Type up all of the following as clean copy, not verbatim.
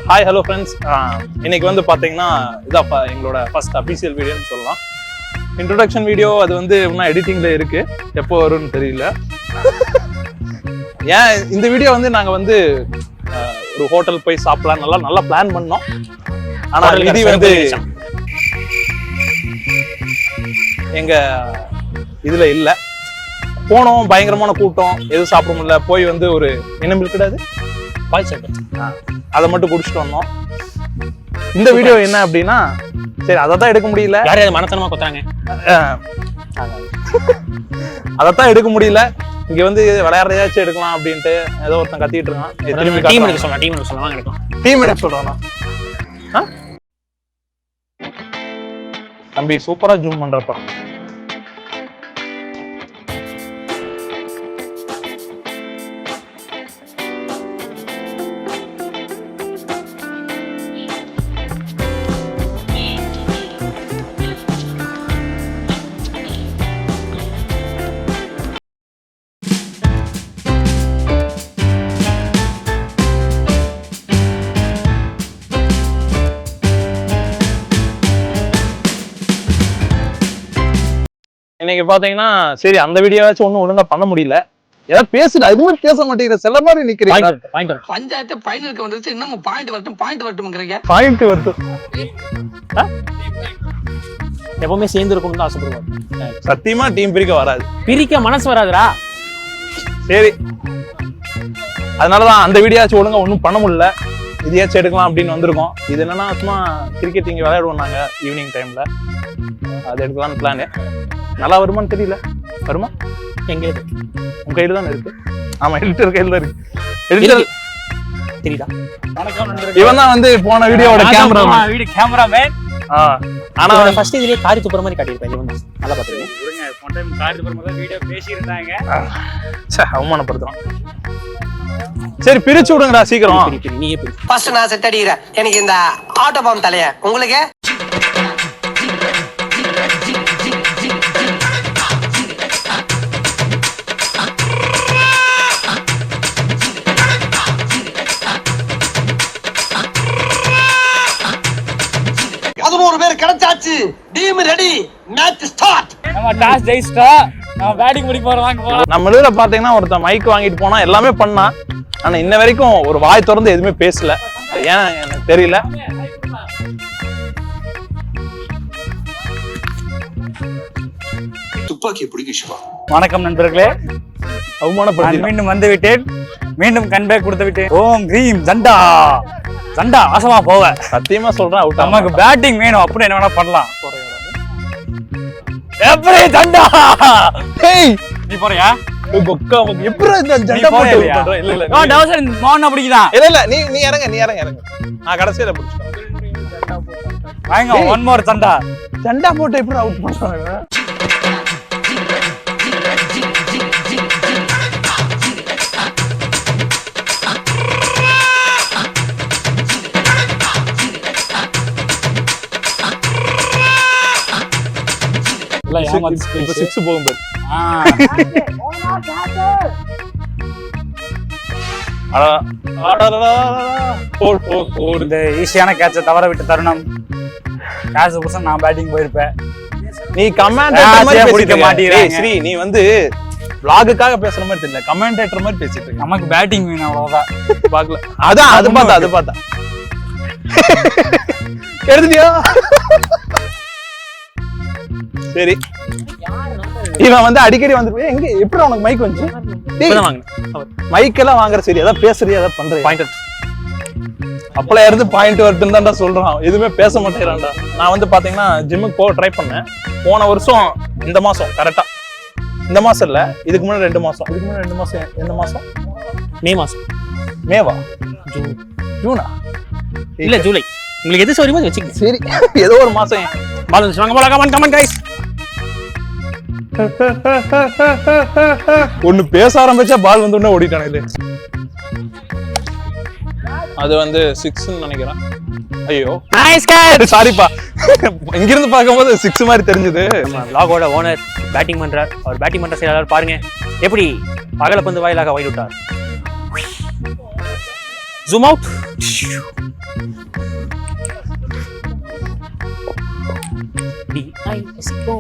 Hi hello friends, இன்னைக்கு வந்து பார்த்தீங்கன்னா இதான் எங்களோட ஃபர்ஸ்ட் அஃபீஷியல் வீடியோன்னு சொல்லலாம். இன்ட்ரோடக்ஷன் வீடியோ அது வந்து இன்னும் எடிட்டிங்கில் இருக்கு, எப்போ வரும்னு தெரியல. ஏன் இந்த வீடியோ வந்து நாங்கள் வந்து ஒரு ஹோட்டல் போய் சாப்பிடலாம் நல்லா பிளான் பண்ணோம். ஆனால் இது வந்து எங்க இதுல இல்லை. போனோம், பயங்கரமான கூட்டம், எதுவும் சாப்பிட முடியல. போய் வந்து ஒரு என்ன கிடையாது பால் சாப்பிட்டோம், அதை மட்டும் குடிச்சிட்டு வந்தோம். இந்த வீடியோ என்ன அப்படின்னா, சரி அதைத்தான் எடுக்க முடியல, யாரையாவது மனத்தனமா கொத்தாங்க, அதைத்தான் எடுக்க முடியல. இங்க வந்து விளையாடுறதாச்சும் எடுக்கலாம் அப்படின்ட்டு ஏதோ ஒருத்தன் கத்திட்டு இருக்கான். டீம் எடுக்க சொல்லலாம் எடுக்கலாம். டீம் எடுக்க சொல்றானா? தம்பி சூப்பரா ஜூம் பண்றப்பா. இன்னைக்கு பாத்தீங்கன்னா சரி அந்த வீடியோவாச்சும் ஒண்ணும் ஒழுங்கா பண்ண முடியல. ஏதாவது பேசுற அதுவுமே பேச மாட்டேங்கிற சில மாதிரி நிக்கிறீங்க. பஞ்சாயத்து பைனலுக்கு வந்துருச்சு, இன்னும் பாயிண்ட் வரட்டும்ங்கறீங்க. பாயிண்ட் வரட்டும். எப்பவுமே சேர்ந்து இருக்கணும்னு ஆசைப்படுவாங்க. சத்தியமா டீம் பிரிக்க வராது, பிரிக்க மனசு வராதுடா. சரி அதனாலதான் அந்த வீடியோச்சும் ஒழுங்கா ஒன்றும் பண்ண முடியல. இதையாச்சும் எடுக்கலாம் அப்படின்னு வந்திருக்கோம். இது என்னன்னா சும்மா கிரிக்கெட் இங்க விளையாடுவோம் நாங்க ஈவினிங் டைம்ல, அது எடுக்கலாம்னு பிளானு. நல்லா வருமானு தெரியல. வருமா? எங்க உங்க கையில தானே இருக்கு. ஆமா, எடிட்டர் கையில தான் இருக்கு. எடிட்டர் தெரியுதா? இவன் தான் வந்து போன வீடியோவோட கேமராமேன். ஆனா ஃபர்ஸ்ட் இதுலயே காரி துப்புற மாதிரி காட்டியிருப்பேன். இவன் நல்லா பாத்துருங்க. போன டைம் காரி துப்புற மாதிரி வீடியோ பேசியிருந்தாங்க. அவமானப்படுத்துறான். சரி பிரிச்சு விடுங்கடா சீக்கிரம். நீயே பிரி. ஃபர்ஸ்ட் நான் செட் அடிக்கிறேன். எனக்கு இந்த ஆட்டோ பாம் தலைய உங்களுக்கு கிடைச்சாச்சு. Team ready, match start. நம்ம டாஸ் ஜெயிச்சிட்டா, நம்ம பேட்டிங் முடிக்க போறோம். நம்ம இதுல பாத்தீங்கன்னா ஒருத்தன் மைக் வாங்கிட்டு போனா எல்லாமே பண்ணா, ஆனா இன்ன வரைக்கும் ஒரு வாய் திறந்து எதுவுமே பேசல. ஏன் எனக்கு தெரியல. துப்பாக்கி பிடிக்க சிவா. வணக்கம் நண்பர்களே, அவமானப்படுத்தி மீண்டும் வந்து விட்டேன். மீண்டும் கன்பேக் கொடுத்து விட்டேன். ஓம் கிரீம் ஜண்டா ஜண்டா ஆசமா போவ. சத்தியமா சொல்றேன், அவுட். நமக்கு பேட்டிங் வேணும், அப்படி என்ன வேணா பண்ணலாம். எப்படி ஜண்டா? ஏய் நீ போறியா? கொக்கா எப்படி இந்த ஜண்டா போட்டு பண்ற? இல்ல இல்ல நோ டவுசர் மோன பிடிக்குதான். இல்ல இல்ல நீ இறங்க. நான் கடைசியில பிடிச்சேன். வாங்க ஒன் மோர் ஜண்டா. ஜண்டா போட்டு எப்படி அவுட் பண்றாங்க? இப்ப 6 போகும் பாரு. இந்த ஈஸியான கேட்ச தவற விட்ட தருணம். கேட்ச் புடிச்சா நான் பேட்டிங் போயிருப்பேன். நீ கமெண்டேட்டர் மாதிரி பிடிக்க மாட்டீங்க. ஸ்ரீ நீ வந்து vlogக்காக பேசுற மாதிரி தெரியல, கமெண்டேட்டர் மாதிரி பேசிட்டு இருக்க. நமக்கு பேட்டிங் வேணும், அவ்வளவுதான். பாக்கல. அதான் அது பார்த்தா எடுத்துட்டியா? சரி இவன் வந்து அடிக்கடி வந்து எங்க எப்படி உனக்கு மைக் வந்துச்சு? மைக் எல்லாம் வாங்குற சரி, அதான் பேசுறியா, அதான் பண்றேன். அப்பல இருந்து பாயிண்ட் வரட்டுன்னு தான்டா சொல்றான், எதுவுமே பேச மாட்டேங்கிறான்டா. நான் வந்து பாத்தீங்கன்னா ஜிம்முக்கு போக ட்ரை பண்ணேன் போன வருஷம். இந்த மாசம் கரெக்டா, இந்த மாசம் இல்ல, இதுக்கு முன்னாடி 2 மாசம். இதுக்கு முன்னாடி 2 மாசம் எந்த மாசம்? மே மாசம். மேவா? ஜூனா? இல்ல ஜூலை. உங்களுக்கு எது சௌரியமோ வச்சுக்கங்க. சரி ஏதோ ஒரு மாசம். பால் வந்து வாங்க போலாம். Comment guys. ஒன்னு பேச ஆரம்பிச்சா பால் வந்து உடனே ஓடிட்டானே. அது வந்து 6ன்னு நினைக்கிறேன். ஐயோ நைஸ் கேட்ச். சாரிப்பா, இங்க இருந்து பாக்கும்போது 6 மாதிரி தெரிஞ்சது. vlog-ஓட ஓனர் பேட்டிங் பண்றார். அவர் பேட்டிங் பண்ற செயலாளர் பாருங்க எப்படி பகல பந்து வாயிலாக வைட் விட்டார். Zoom out. DISCO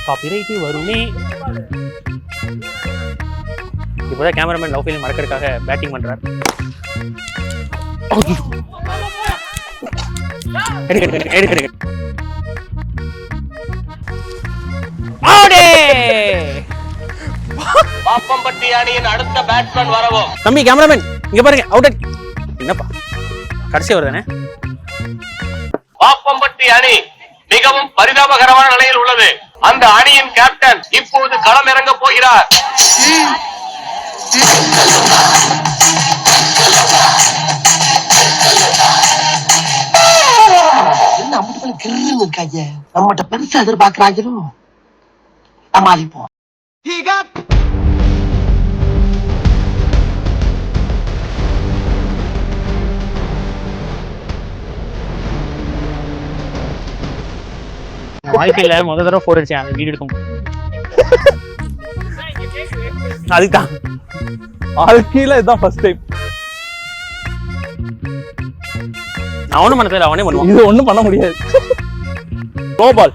காப்பிரைட் வருமே. இப்போதான் கேமராமேன் லவ் ஃபீலிங் மறக்கிறதுக்காக பேட்டிங் பண்றார். எடுக்க பாப்பம்பட்டி அணியின் அடுத்த பேட்ஸ்மேன் வரவும். தம்பி கேமராமேன் இங்க பாருங்க. அவுட். என்னப்பா கடைசி வருதானே? பாப்பம்பட்டி அணி மிகவும் பரிதாபகரமான நிலையில் உள்ளது. அந்த அணியின் கேப்டன் இப்போது களம் இறங்க போகிறார். நம்மகிட்ட பெருசா எதிர்பார்க்கிறாங்களோ சமாளிப்போம். வாழ்க்கையில முதல் தடவை 4 அடிச்சேன். அந்த வீடியோ எடுக்கும் அதுதான் வாழ்க்கையில இதுதான் ஃபர்ஸ்ட் டைம். நான் ஒண்ணும் பண்ண தெரியல, அவனே பண்ணுவான். இது ஒண்ணும் பண்ண முடியாது. Throw ball.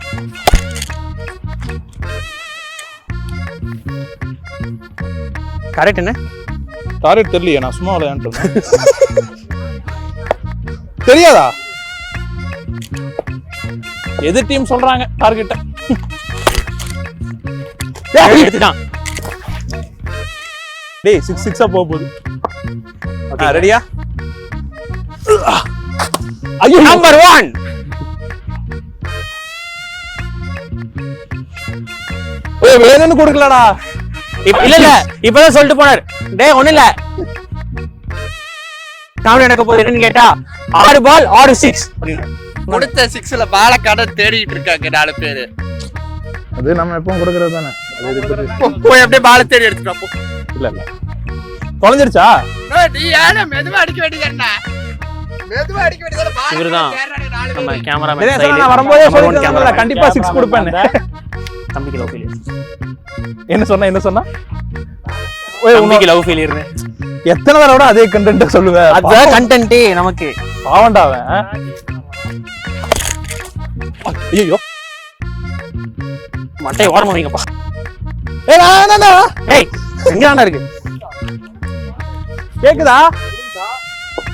கரெக்ட் என்ன? டார்கெட் தெரியலையே, நான் சும்மா விளையாண்டு தெரியாதா? எதிர் டீம் சொல்றாங்க டார்கெட்ட. எடுத்துட்டான். டேய் 6-6 போகுது. ரெடியா? ஐயோ நம்பர் 1. ஏய் வேணும்னு கொடுக்கலடா. இல்ல இப்பதான் சொல்லிட்டு போனார். டேய் ஒண்ணு இல்ல. காமெடி நடக்க போகுது என்னன்னு கேட்டா 6 பால் 6 6 கொடுத்த 6ல பால கடை தேடிட்டு இருக்காங்க 4 பேரு. அது நம்ம எப்பவும் கொடுக்கறது தானே. போய் அப்படியே பால தேடி எடுத்துட்டு போ. இல்ல தொலைஞ்சிருச்சா? நீ ஏன மெதுவா அடிக்க வேண்டியதுன்னா மெதுவா அடிக்க வேண்டியதுல பால். இவர்தான் நம்ம கேமராமேன் சைடு. நான் வரும்போதே சொல்லிட்டேன்ல கண்டிப்பா 6 கொடுப்பேன்னு. தம்பிக்கு லவ் ஃபெயிலியர். என்ன சொன்னா? தம்பிக்கு லவ் ஃபெயிலியர். எத்தனை தடவை அதே கண்டென்ட் சொல்லுவேன். அதான் கண்டென்ட் நமக்கு. பாவண்டா அவன். ஐயோ மட்டை ஓரமா வைங்கப்பா. ஏய் நானா? ஏய் எங்கடா இருக்கு? கேக்குதா?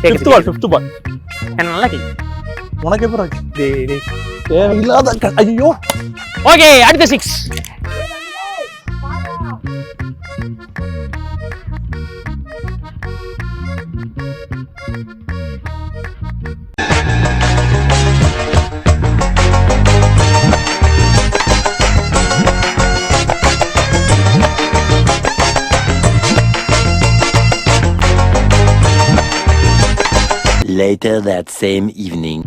கேக்குது. 5th பால். என்ன நல்லா கேக்குது. உனக்கு எப்பறா? டேய் தேவையில்லாத. ஐயோ. ஓகே அடுத்த 6. Later that same evening.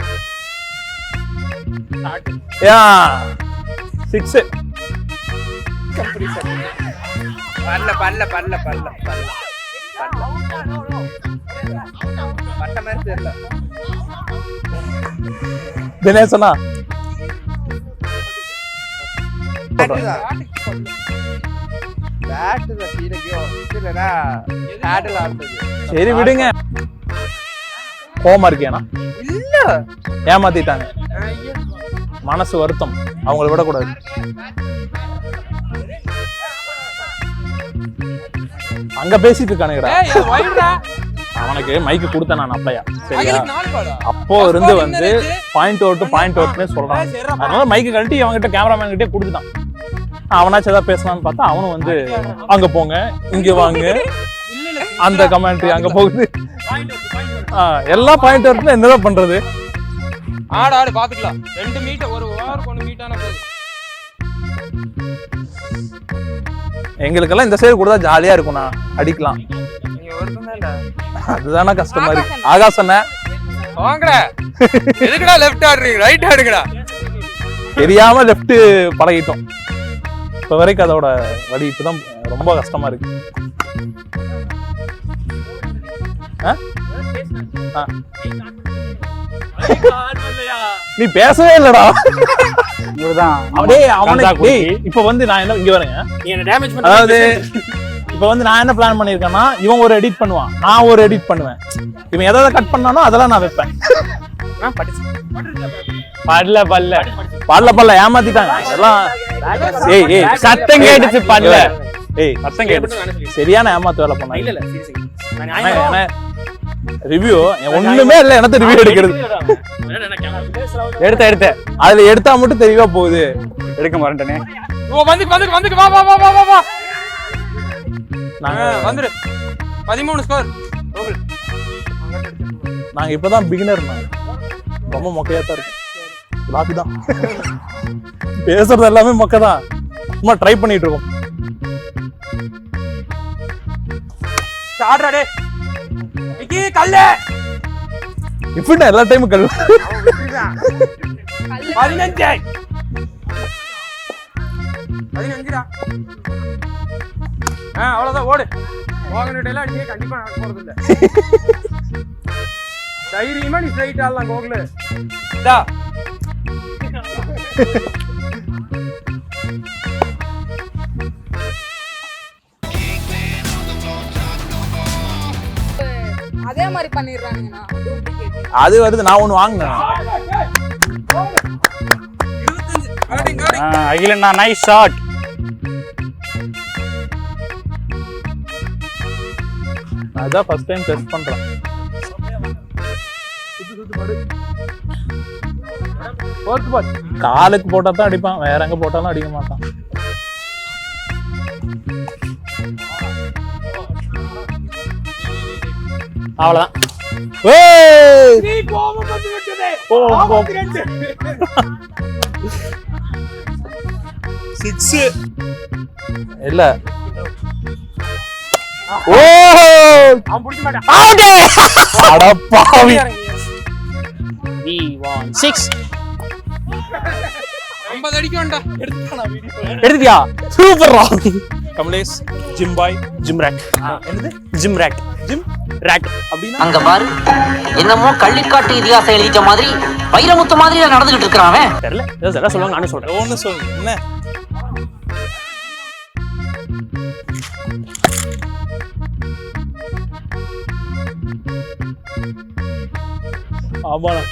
Yeah. 6. பல்ல பட்ட மாதிரி தெரியல. தினேசனா சரி விடுங்க. கோமா இருக்கேனா? இல்ல ஏமாத்திட்டாங்க. மனசு வருத்தம். அவங்கள விடக்கூடாது. அங்க பேசிட்டு இருக்கானுங்கடா. அவனுக்கு மைக்கு கொடுத்தேன் நான் அப்பையா. சரியா? அப்போ இருந்து வந்து பாயிண்ட் அவுட்னு சொல்றான். அதனால மைக்கு கழட்டி அவன்கிட்ட கேமராமேன் கிட்டே கொடுத்துட்டான். அவனாச்சும் ஏதாவது பேசலாம்னு பார்த்தா அவனும் வந்து அங்க போங்க இங்க வாங்க அந்த கமெண்ட்ரி அங்க போகுது. எல்லா பாயிண்ட் அவுட்ல என்னதான் பண்றது? ஆடு பாத்துக்கலாம். 2 மீட்டர் ஒரு ஓவருக்கு 1 மீட்டர் ஆன போகுது. எங்களுக்கெல்லாம் இந்த சைடு கூட ஜாலியா இருக்கும்னா அடிக்கலாம். நீங்க ஒருத்தனேடா. அதுதானே கஷ்டமா இருக்கு. ஆகாஷ் அண்ணா வாங்கடா. எதுக்குடா லெஃப்ட் ஆடுறீங்க? ரைட் ஆடுங்கடா. தெரியாம லெஃப்ட் பழகிட்டோம். இப்ப வரைக்கும் அதோட வழி இப்பதான் ரொம்ப கஷ்டமா இருக்கு. நீ பேசவே இல்லடா. இவர்தான் அப்படியே அவனுக்கு இப்ப வந்து நான் என்ன இங்க வரேங்க. நீ என்ன டேமேஜ் பண்ண. அதாவது இப்போ வந்து நான் என்ன பிளான் பண்ணிருக்கேன்னா இவன் ஒரு எடிட் பண்ணுவான், நான் ஒரு எடிட் பண்ணுவேன். இவன் எதை கட் பண்ணானோ அதெல்லாம் நான் வைப்பேன். பல்ல ஏமாத்திட்டாங்க எல்லாம். ஏய் சத்தம் கேட்டுச்சு பல்ல. சத்தம் கேட்டுச்சு. சரியான ஏமாத்து வேலை பண்ணாங்க. இல்ல seriously. ரிவ்யூ ஒண்ணுமே இல்ல, எனக்கு ரிவ்யூ எடுக்கிறது. எடுத்த அதுல எடுத்தா மட்டும் தெளிவா போகுது. எடுக்க மாட்டேனே. ஓ வந்து வா நாங்க வந்துரு 13 ஸ்கோர். நாங்க இப்பதான் பிகினர். ரொம்ப மொக்கையா தான் இருக்கு. லாக்கு தான் பேசுறது எல்லாமே மொக்க தான். சும்மா ட்ரை பண்ணிட்டு இருக்கோம். ஆடுறா டே விக்கி கல்ல இப்படி எல்லா டைமும் கல் 15டா. அவ்வளவுதான் ஓடு. கோகனட்டெல்லாம் அடிக்க கண்டிப்பா நடக்க போறது இல்ல. தைரியமா நீ ஸ்ட்ரைட் ஆடலாம் கோகுல. டா அதே மாதிரி பண்ணிடுறானுங்கண்ணா. அது வருது. நான் ஒண்ணு வாங்கினேன். அகிலண்ணா நைஸ் ஷாட். அதான் ஃபர்ஸ்ட் டைம் டெஸ்ட் பண்றேன். காலுக்கு போட்டா தான் அடிப்பான், வேற எங்க போட்டாலும் அடிக்க மாட்டான். அவ்வளவுதான். இல்ல அவன் பிடிக்க மாட்டான். அடப்பாவி. We won 6. 50 அடிக்க வேண்டாம். எடுத்துட்டியா? சூப்பர்ரா. கமலேஷ் ஜிம் பாய் ஜிம் ராக். என்னது ஜிம் ராக். ஜிம் ராக் அப்படினா அங்க பாரு, என்னமோ கள்ளிக்காட்டு இதிகாசம் எழுதிட்ட மாதிரி வைரமுத்து மாதிரி நடந்துகிட்டு இருக்கிறான் அவன். தெரியல. ஏதோ சொல்லுவாங்க, நானும் சொல்றேன். ஒன்னு சொல்லு. என்ன ஆமாடா.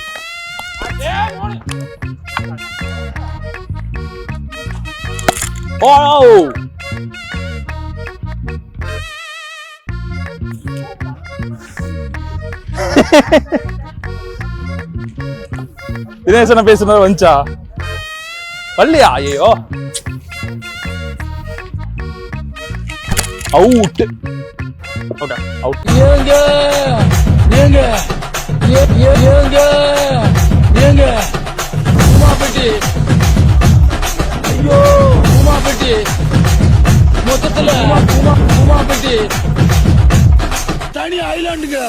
ஓ தினேசன பேசுனது வந்துச்சா? வரலையா? ஐயோ அவுட். அவுட். மொத்தத்துல தனி ஐலாண்டுங்க.